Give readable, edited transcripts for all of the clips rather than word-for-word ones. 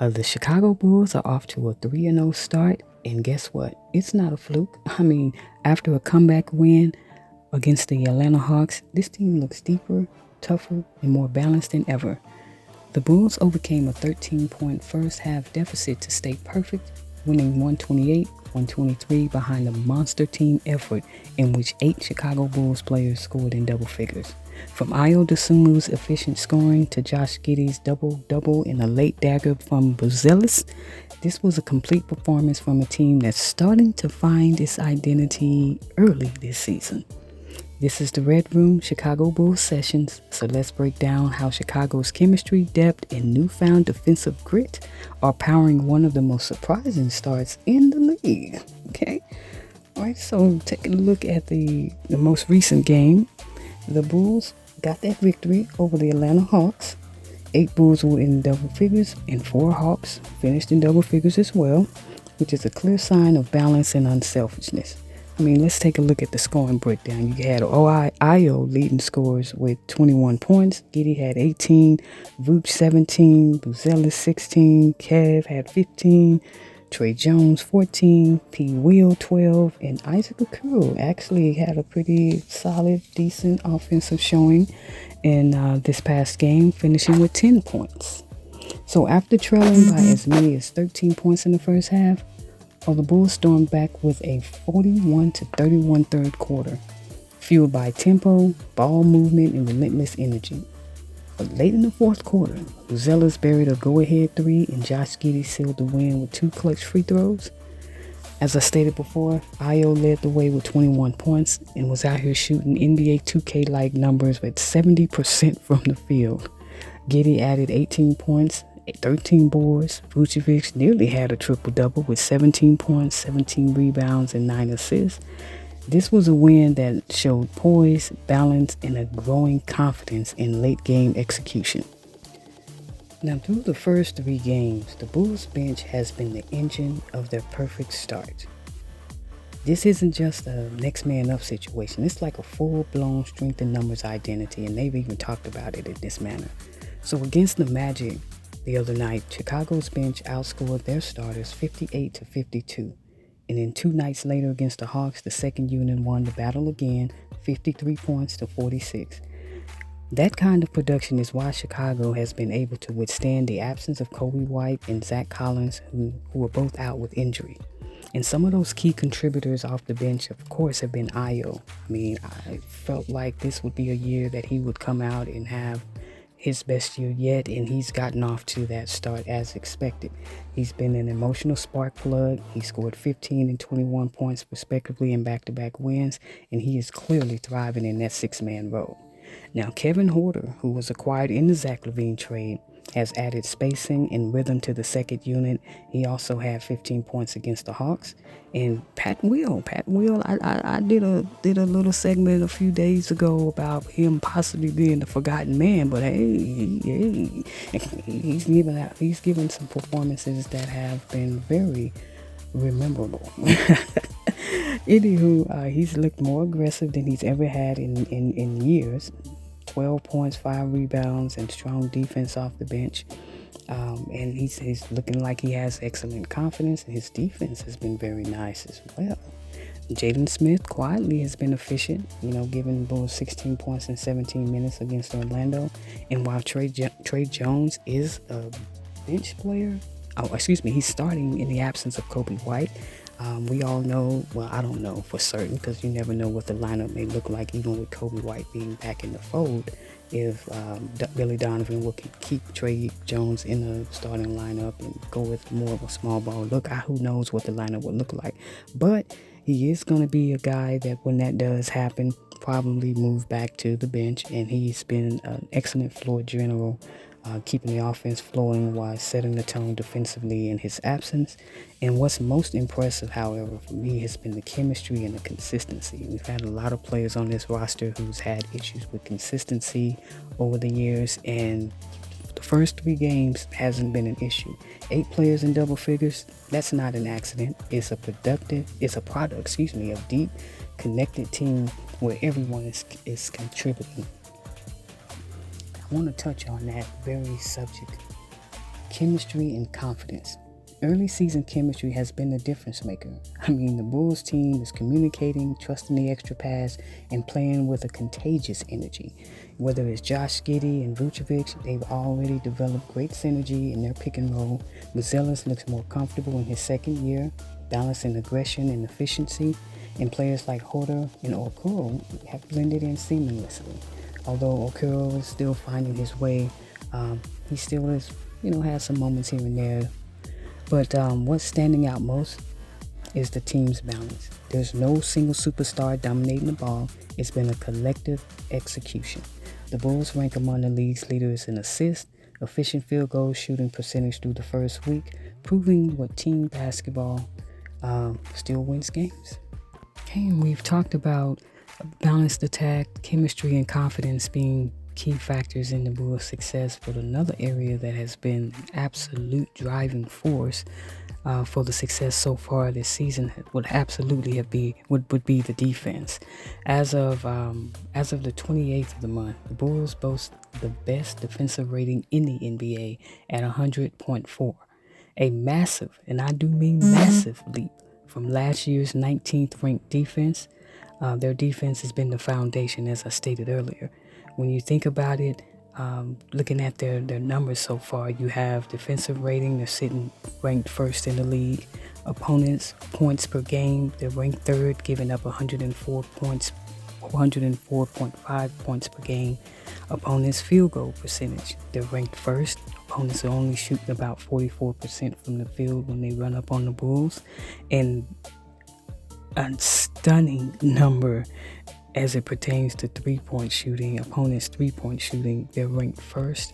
The Chicago Bulls are off to a 3-0 start, and guess what? It's not a fluke. I mean, after a comeback win against the Atlanta Hawks, this team looks deeper, tougher, and more balanced than ever. The Bulls overcame a 13-point first half deficit to stay perfect, winning 128-123 behind a monster team effort in which 8 Chicago Bulls players scored in double figures. From Ayo Dosunmu's efficient scoring to Josh Giddey's double-double and a late dagger from Vucevic, this was a complete performance from a team that's starting to find its identity early this season. This is the Red Room Chicago Bulls Sessions, so let's break down how Chicago's chemistry, depth, and newfound defensive grit are powering one of the most surprising starts in the league. Okay? Alright, so taking a look at the most recent game, the Bulls got that victory over the Atlanta Hawks. 8 Bulls were in double figures, and 4 Hawks finished in double figures as well, which is a clear sign of balance and unselfishness. I mean, let's take a look at the scoring breakdown. You had Ayo leading scores with 21 points. Giddey had 18, Vuce 17, Vucevic 16, Kev had 15, Trey Jones 14, P. Will 12, and Isaac Okoro actually had a pretty solid, decent offensive showing in this past game, finishing with 10 points. So after trailing by as many as 13 points in the first half, the Bulls stormed back with a 41-31 third quarter, fueled by tempo, ball movement, and relentless energy. But late in the fourth quarter, Vucevic buried a go-ahead 3 and Josh Giddey sealed the win with 2 clutch free throws. As I stated before, Ayo led the way with 21 points and was out here shooting NBA 2K-like numbers with 70% from the field. Giddey added 18 points, 13 boards. Vucevic nearly had a triple-double with 17 points, 17 rebounds, and 9 assists. This was a win that showed poise, balance, and a growing confidence in late-game execution. Now, through the first 3 games, the Bulls bench has been the engine of their perfect start. This isn't just a next man up situation. It's like a full-blown strength in numbers identity, and they've even talked about it in this manner. So against the Magic the other night, Chicago's bench outscored their starters 58-52. And then 2 nights later against the Hawks, the second unit won the battle again, 53 points to 46. That kind of production is why Chicago has been able to withstand the absence of Kobe White and Zach Collins, who are both out with injury. And some of those key contributors off the bench, of course, have been Ayo. I mean, I felt like this would be a year that he would come out and have his best year yet, and he's gotten off to that start as expected. He's been an emotional spark plug. He scored 15 and 21 points respectively in back-to-back wins, and he is clearly thriving in that 6-man role. Now, Kevin Huerter, who was acquired in the Zach LaVine trade, has added spacing and rhythm to the second unit. He also had 15 points against the Hawks. And Pat Will, I did a little segment a few days ago about him possibly being the forgotten man, but hey, he's given some performances that have been very rememberable. Anywho, he's looked more aggressive than he's ever had in years. 12 points, 5 rebounds, and strong defense off the bench. And he's looking like he has excellent confidence, and his defense has been very nice as well. Jalen Smith quietly has been efficient, giving Bulls 16 points in 17 minutes against Orlando. And while Trey Jones is a bench player, he's starting in the absence of Kobe White. We all know, well, I don't know for certain because you never know what the lineup may look like, even with Kobe White being back in the fold, if Billy Donovan will keep Trey Jones in the starting lineup and go with more of a small ball look. Who knows what the lineup will look like. But he is going to be a guy that when that does happen, probably move back to the bench, and he's been an excellent floor general, keeping the offense flowing while setting the tone defensively in his absence. And what's most impressive, however, for me has been the chemistry and the consistency. We've had a lot of players on this roster who's had issues with consistency over the years, and the first 3 games hasn't been an issue. 8 players in double figures, that's not an accident. It's a product, of deep, connected team where everyone is contributing. I want to touch on that very subject, chemistry and confidence. Early season chemistry has been the difference maker. I mean, the Bulls team is communicating, trusting the extra pass, and playing with a contagious energy. Whether it's Josh Giddey and Vucevic, they've already developed great synergy in their pick and roll. Vucevic looks more comfortable in his second year, balancing aggression and efficiency, and players like Okoro and Okoro have blended in seamlessly. Although Okoro is still finding his way, he still is, has some moments here and there. But what's standing out most is the team's balance. There's no single superstar dominating the ball. It's been a collective execution. The Bulls rank among the league's leaders in assists, efficient field goal shooting percentage through the first week, proving what team basketball still wins games. Okay, and we've talked about balanced attack, chemistry, and confidence being key factors in the Bulls' success, but another area that has been absolute driving force for the success so far this season would absolutely would be the defense. As of the 28th of the month, the Bulls boast the best defensive rating in the NBA at 100.4, a massive, and I do mean massive, leap from last year's 19th ranked defense. Their defense has been the foundation, as I stated earlier. When you think about it, looking at their numbers so far, you have defensive rating, they're sitting ranked first in the league. Opponents' points per game, they're ranked third, giving up 104.5 points per game. Opponents' field goal percentage, they're ranked first. Opponents are only shooting about 44% from the field when they run up on the Bulls. And a stunning number as it pertains to three-point shooting. Opponents' three-point shooting, they're ranked first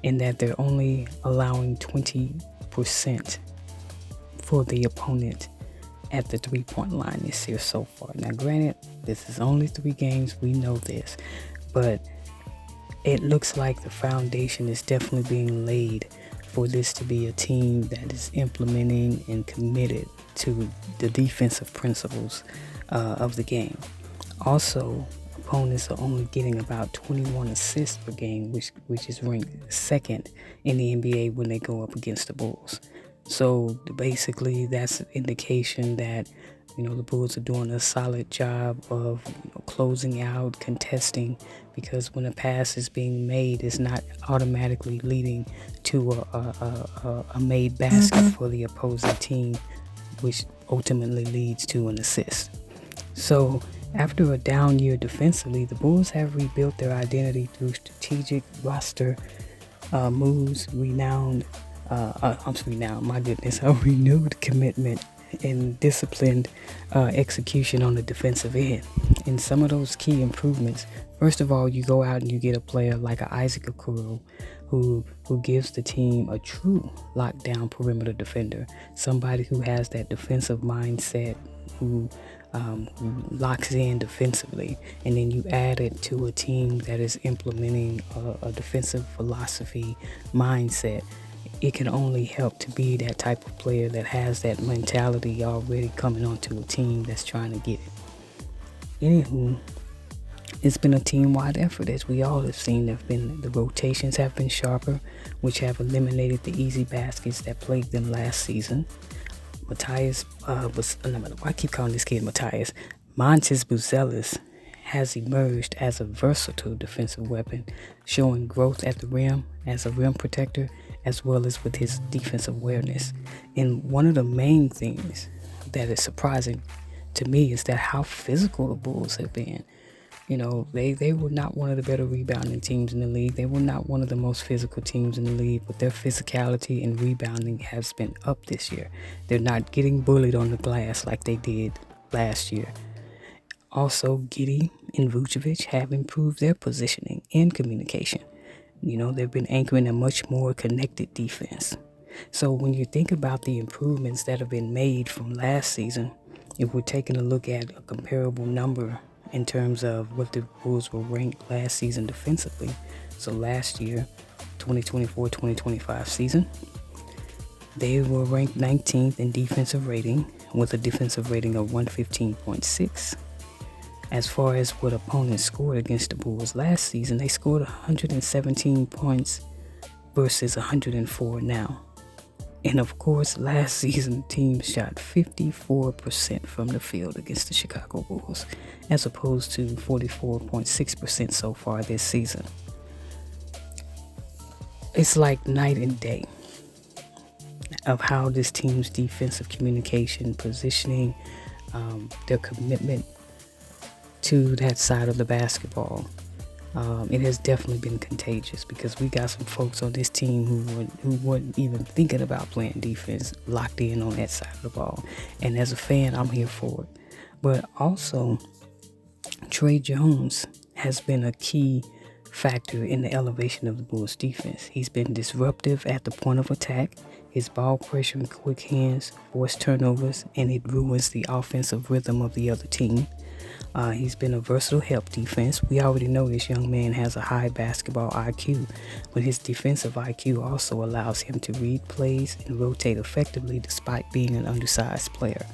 in that they're only allowing 20% for the opponent at the three-point line this year so far. Now, granted, this is only 3 games, we know this, but it looks like the foundation is definitely being laid for this to be a team that is implementing and committed to the defensive principles of the game. Also, opponents are only getting about 21 assists per game, which is ranked second in the NBA when they go up against the Bulls. So basically, that's an indication that the Bulls are doing a solid job of closing out, contesting, because when a pass is being made, it's not automatically leading to a made basket for the opposing team, which ultimately leads to an assist. So after a down year defensively, the Bulls have rebuilt their identity through strategic roster moves, a renewed commitment and disciplined execution on the defensive end. And some of those key improvements, first of all, you go out and you get a player like Isaac Okoro, who gives the team a true lockdown perimeter defender, somebody who has that defensive mindset, who locks in defensively. And then you add it to a team that is implementing a defensive philosophy mindset. It can only help to be that type of player that has that mentality already coming onto a team that's trying to get it. Anywho, it's been a team-wide effort, as we all have seen. The rotations have been sharper, which have eliminated the easy baskets that plagued them last season. Montez Vucevic has emerged as a versatile defensive weapon, showing growth at the rim as a rim protector, as well as with his defensive awareness. And one of the main things that is surprising to me is that how physical the Bulls have been. They were not one of the better rebounding teams in the league. They were not one of the most physical teams in the league, but their physicality and rebounding has been up this year. They're not getting bullied on the glass like they did last year. Also, Giddey and Vucevic have improved their positioning and communication. They've been anchoring a much more connected defense. So when you think about the improvements that have been made from last season, if we're taking a look at a comparable number in terms of what the Bulls were ranked last season defensively. So last year, 2024-2025 season, they were ranked 19th in defensive rating with a defensive rating of 115.6. As far as what opponents scored against the Bulls last season, they scored 117 points versus 104 now. And of course, last season, the team shot 54% from the field against the Chicago Bulls, as opposed to 44.6% so far this season. It's like night and day of how this team's defensive communication, positioning, their commitment to that side of the basketball. It has definitely been contagious, because we got some folks on this team who weren't even thinking about playing defense locked in on that side of the ball. And as a fan, I'm here for it. But also, Trey Jones has been a key factor in the elevation of the Bulls defense. He's been disruptive at the point of attack. His ball pressure and quick hands force turnovers, and it ruins the offensive rhythm of the other team. He's been a versatile help defense. We already know this young man has a high basketball IQ, but his defensive IQ also allows him to read plays and rotate effectively despite being an undersized player.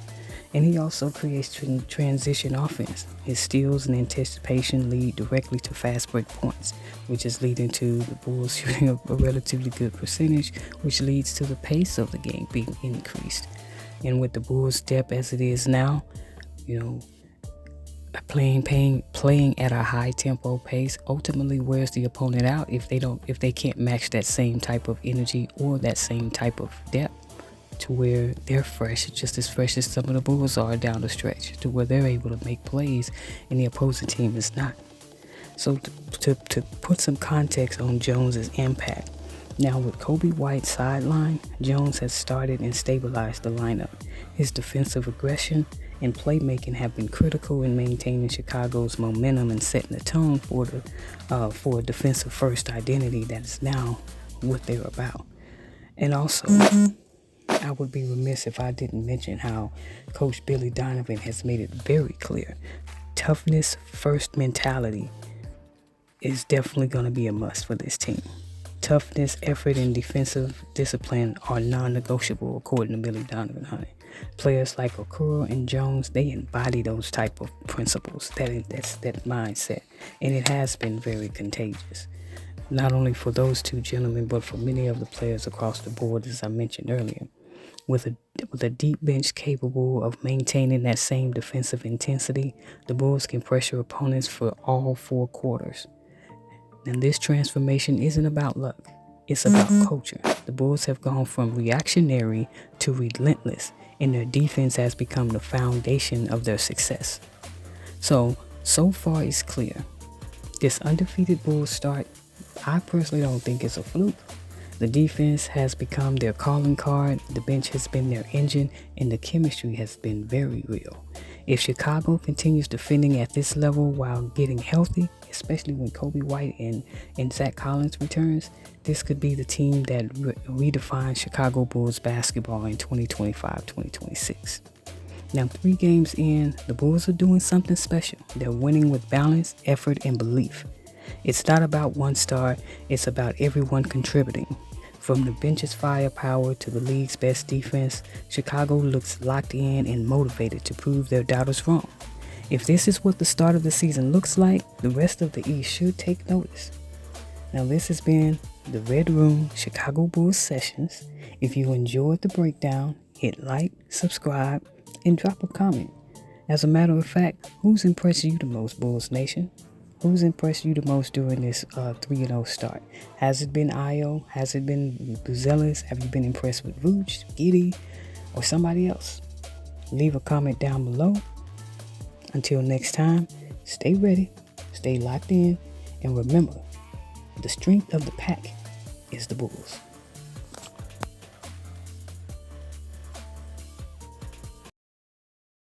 And he also creates transition offense. His steals and anticipation lead directly to fast break points, which is leading to the Bulls shooting a relatively good percentage, which leads to the pace of the game being increased. And with the Bulls' depth as it is now, playing at a high tempo pace ultimately wears the opponent out if they can't match that same type of energy or that same type of depth, to where they're fresh, just as fresh as some of the Bulls are down the stretch, to where they're able to make plays and the opposing team is not. So to put some context on Jones's impact, now with Kobe White sidelined, Jones has started and stabilized the lineup. His defensive aggression and playmaking have been critical in maintaining Chicago's momentum and setting the tone for a defensive first identity that is now what they're about. And also, I would be remiss if I didn't mention how Coach Billy Donovan has made it very clear. Toughness first mentality is definitely going to be a must for this team. Toughness, effort, and defensive discipline are non-negotiable, according to Billy Donovan, honey. Players like Okoro and Jones, they embody those type of principles, that mindset, and it has been very contagious. Not only for those two gentlemen, but for many of the players across the board, as I mentioned earlier. With a deep bench capable of maintaining that same defensive intensity, the Bulls can pressure opponents for all 4 quarters. And this transformation isn't about luck. It's about culture. The Bulls have gone from reactionary to relentless, and their defense has become the foundation of their success. So far it's clear. This undefeated Bulls start, I personally don't think it's a fluke. The defense has become their calling card, the bench has been their engine, and the chemistry has been very real. If Chicago continues defending at this level while getting healthy, especially when Kobe White and Zach Collins returns, this could be the team that redefines Chicago Bulls basketball in 2025-2026. Now, 3 games in, the Bulls are doing something special. They're winning with balance, effort, and belief. It's not about one star, it's about everyone contributing. From the bench's firepower to the league's best defense, Chicago looks locked in and motivated to prove their doubters wrong. If this is what the start of the season looks like, the rest of the East should take notice. Now, this has been the Red Room Chicago Bulls Sessions. If you enjoyed the breakdown, hit like, subscribe, and drop a comment. As a matter of fact, who's impressed you the most, Bulls Nation? Who's impressed you the most during this 3-0 start? Has it been Ayo? Has it been Buzelis? Have you been impressed with Vucevic, Giddey, or somebody else? Leave a comment down below. Until next time, stay ready, stay locked in, and remember, the strength of the pack is the Bulls.